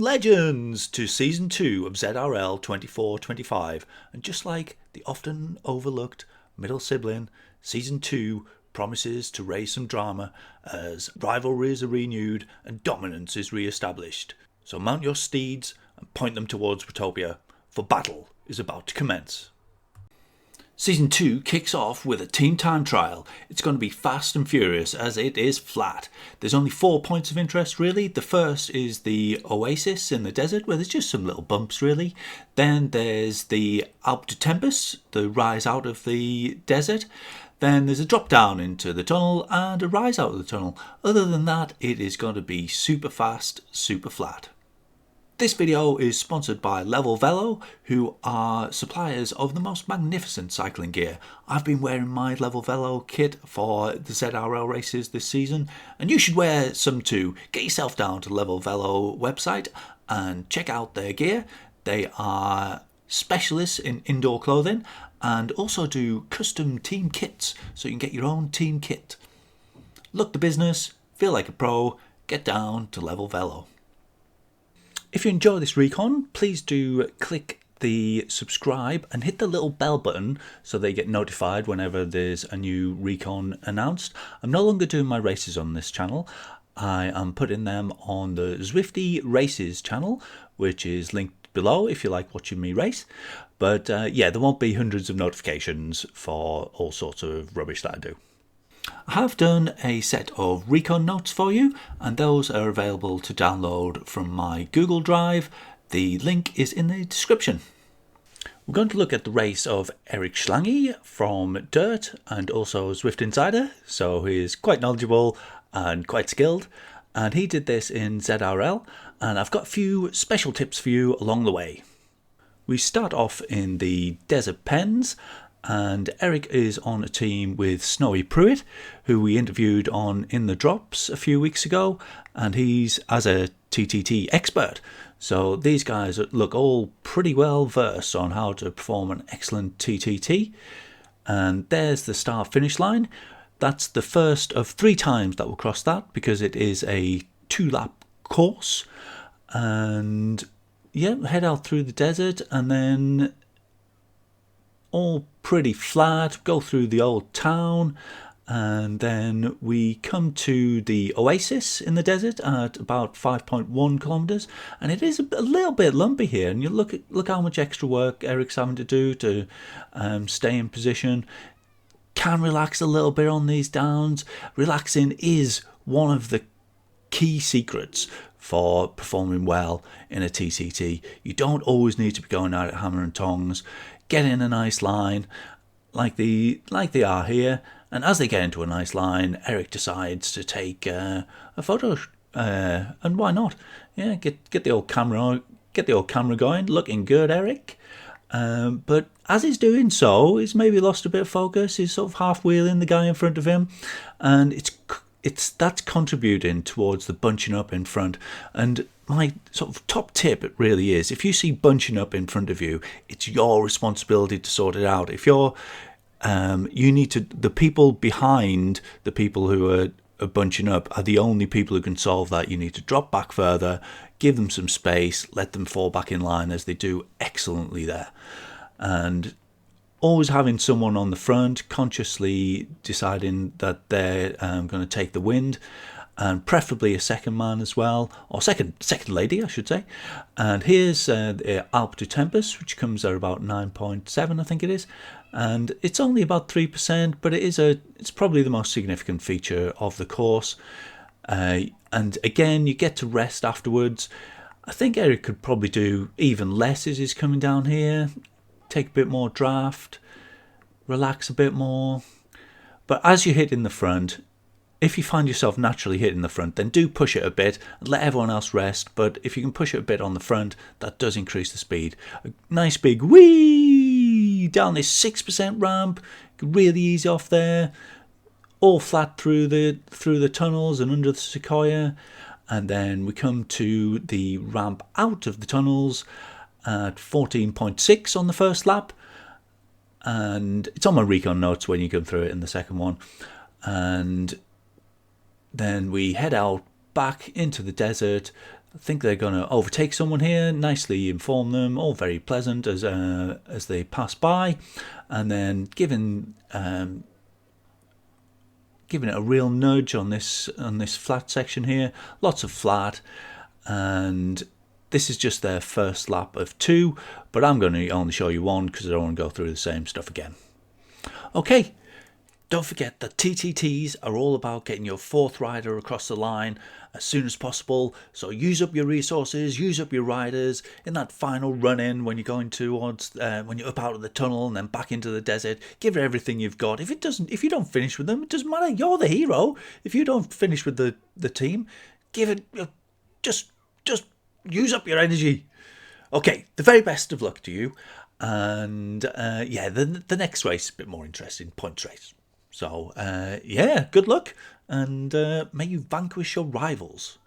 Legends to Season 2 of ZRL 2425, and just like the often overlooked middle sibling, Season 2 promises to raise some drama as rivalries are renewed and dominance is re-established. So mount your steeds and point them towards Watopia, for battle is about to commence. Season 2 kicks off with a team time trial. It's going to be fast and furious as it is flat. There's only 4 points of interest really. The first is the oasis in the desert where there's just some little bumps really. Then there's the Alp de Tempus, the rise out of the desert. Then there's a drop down into the tunnel and a rise out of the tunnel. Other than that, it is going to be super fast, super flat. This video is sponsored by Level Velo, who are suppliers of the most magnificent cycling gear. I've been wearing my Level Velo kit for the ZRL races this season, and you should wear some too. Get yourself down to Level Velo website and check out their gear. They are specialists in indoor clothing and also do custom team kits, so you can get your own team kit. Look the business, feel like a pro, get down to Level Velo. If you enjoy this recon, please do click the subscribe and hit the little bell button so they get notified whenever there's a new recon announced. I'm no longer doing my races on this channel. I am putting them on the Zwifty Races channel, which is linked below if you like watching me race. But yeah, there won't be hundreds of notifications for all sorts of rubbish that I do. I have done a set of recon notes for you, and those are available to download from my Google Drive. The link is in the description. We're going to look at the race of Eric Schlange from Dirt and also Zwift Insider, so he's quite knowledgeable and quite skilled, and he did this in ZRL, and I've got a few special tips for you along the way. We start off in the Desert Pens, and Eric is on a team with Snowy Pruitt, who we interviewed on In the Drops a few weeks ago, and he's as a TTT expert. So these guys look all pretty well versed on how to perform an excellent TTT. And there's the start-finish line. That's the first of 3 times that we'll cross that because it is a 2-lap course. And yeah, head out through the desert and then all pretty flat, go through the old town, and then we come to the oasis in the desert at about 5.1 kilometers, and it is a little bit lumpy here, and you look how much extra work Eric's having to do to stay in position. Can relax a little bit on these downs. Relaxing is one of the key secrets for performing well in a TCT. You don't always need to be going out at hammer and tongs. Get in a nice line like they are here, and as they get into a nice line, Eric decides to take a photo, and why not? Yeah, get the old camera going. Looking good, Eric. But as he's doing so, he's maybe lost a bit of focus. He's sort of half wheeling the guy in front of him, and that's contributing towards the bunching up in front. And my sort of top tip, it really is, if you see bunching up in front of you, it's your responsibility to sort it out. If you're the people behind the people who are bunching up are the only people who can solve that. You need to drop back further, give them some space, let them fall back in line, as they do excellently there. And always having someone on the front, consciously deciding that they're going to take the wind, and preferably a second man as well, or second lady, I should say. And here's the Alp de Tempus, which comes at about 9.7, I think it is, and it's only about 3%, but it's probably the most significant feature of the course. And again, you get to rest afterwards. I think Eric could probably do even less as he's coming down here. Take a bit more draft, relax a bit more. But as you hit in the front, if you find yourself naturally hitting the front, then do push it a bit and let everyone else rest. But if you can push it a bit on the front, that does increase the speed. A nice big whee down this 6% ramp, really easy off there, all flat through the tunnels and under the sequoia. And then we come to the ramp out of the tunnels at 14.6 on the first lap, and it's on my recon notes when you come through it in the second one. And then we head out back into the desert I think they're going to overtake someone here, nicely inform them, all very pleasant as they pass by, and then giving it a real nudge on this flat section here, lots of flat, and this is just their first lap of 2, but I'm going to only show you 1 because I don't want to go through the same stuff again. Okay, don't forget that TTTs are all about getting your 4th rider across the line as soon as possible, so use up your resources, use up your riders in that final run-in when you're going towards, when you're up out of the tunnel and then back into the desert. Give it everything you've got. If you don't finish with them, it doesn't matter, you're the hero. If you don't finish with the team, give it, just use up your energy. Okay, the very best of luck to you, and yeah, the next race is a bit more interesting, points race. So yeah, good luck, and may you vanquish your rivals.